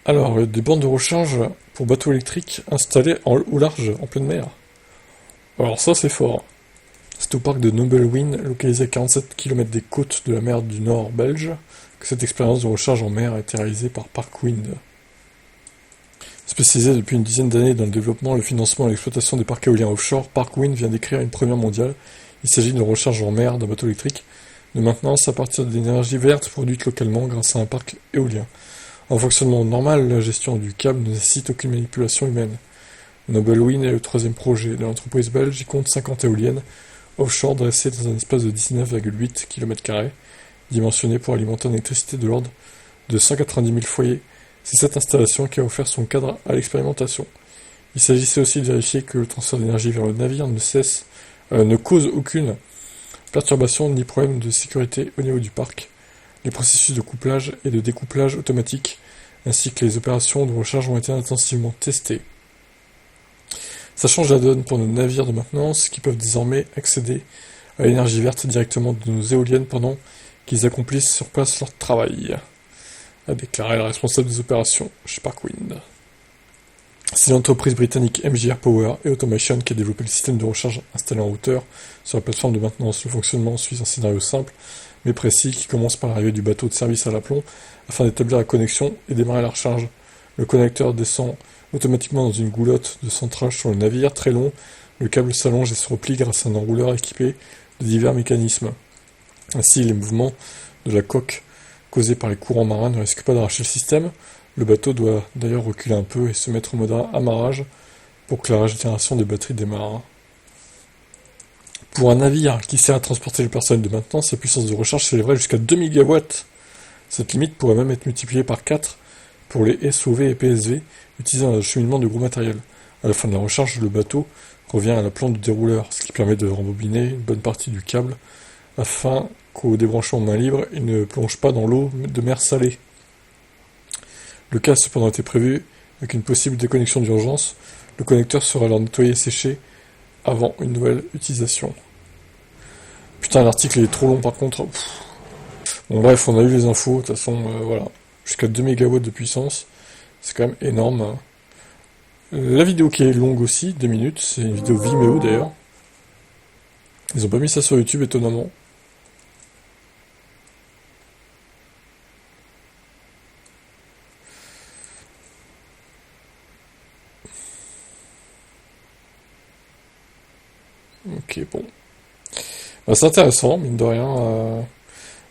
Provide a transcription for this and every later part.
Alors, des bornes de recharge pour bateaux électriques installées au large, en pleine mer. Alors ça, c'est fort. C'est au parc de Nobelwyn, localisé à 47 km des côtes de la mer du Nord belge, que cette expérience de recharge en mer a été réalisée par Parkwind. Spécialisé depuis une dizaine d'années dans le développement, le financement et l'exploitation des parcs éoliens offshore, Parkwind vient d'écrire une première mondiale. Il s'agit d'une recharge en mer d'un bateau électrique de maintenance à partir d'énergie verte produite localement grâce à un parc éolien. En fonctionnement normal, la gestion du câble ne nécessite aucune manipulation humaine. Nobelwyn est le troisième projet de l'entreprise belge. Il compte 50 éoliennes offshore dressées dans un espace de 19,8 km², dimensionné pour alimenter en électricité de l'ordre de 190 000 foyers. C'est cette installation qui a offert son cadre à l'expérimentation. Il s'agissait aussi de vérifier que le transfert d'énergie vers le navire ne cause aucune perturbation ni problème de sécurité au niveau du parc. Les processus de couplage et de découplage automatique, ainsi que les opérations de recharge ont été intensivement testés. Ça change la donne pour nos navires de maintenance qui peuvent désormais accéder à l'énergie verte directement de nos éoliennes pendant qu'ils accomplissent sur place leur travail, a déclaré le responsable des opérations chez Parkwind. C'est l'entreprise britannique MJR Power et Automation qui a développé le système de recharge installé en hauteur sur la plateforme de maintenance. Le fonctionnement suit un scénario simple mais précis qui commence par l'arrivée du bateau de service à l'aplomb afin d'établir la connexion et démarrer la recharge. Le connecteur descend automatiquement dans une goulotte de centrage sur le navire très long. Le câble s'allonge et se replie grâce à un enrouleur équipé de divers mécanismes. Ainsi, les mouvements de la coque causés par les courants marins ne risquent pas d'arracher le système. Le bateau doit d'ailleurs reculer un peu et se mettre en mode amarrage pour que la régénération des batteries démarre. Pour un navire qui sert à transporter le personnel de maintenance, sa puissance de recharge s'élèverait jusqu'à 2 MW. Cette limite pourrait même être multipliée par 4 pour les SOV et PSV utilisant l'acheminement de gros matériel. À la fin de la recharge, le bateau revient à la plante du dérouleur, ce qui permet de rembobiner une bonne partie du câble afin qu'au débranchement main libre, il ne plonge pas dans l'eau de mer salée. Le cas a cependant été prévu avec une possible déconnexion d'urgence. Le connecteur sera alors nettoyé et séché avant une nouvelle utilisation. Putain, l'article est trop long par contre. Bon bref, on a eu les infos, de toute façon, voilà. Jusqu'à 2 MW de puissance, c'est quand même énorme. La vidéo qui est longue aussi, 2 minutes, c'est une vidéo Vimeo d'ailleurs. Ils ont pas mis ça sur YouTube étonnamment. Ok, bon. Bah, c'est intéressant, mine de rien.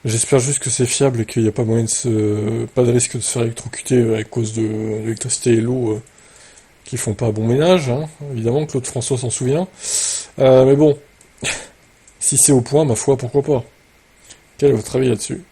J'espère juste que c'est fiable et qu'il n'y a pas moyen pas de risque de se faire électrocuter à cause de l'électricité et l'eau qui font pas bon ménage, hein. Évidemment, Claude François s'en souvient. Mais bon, si c'est au point, ma foi, pourquoi pas. Quel est votre avis là-dessus?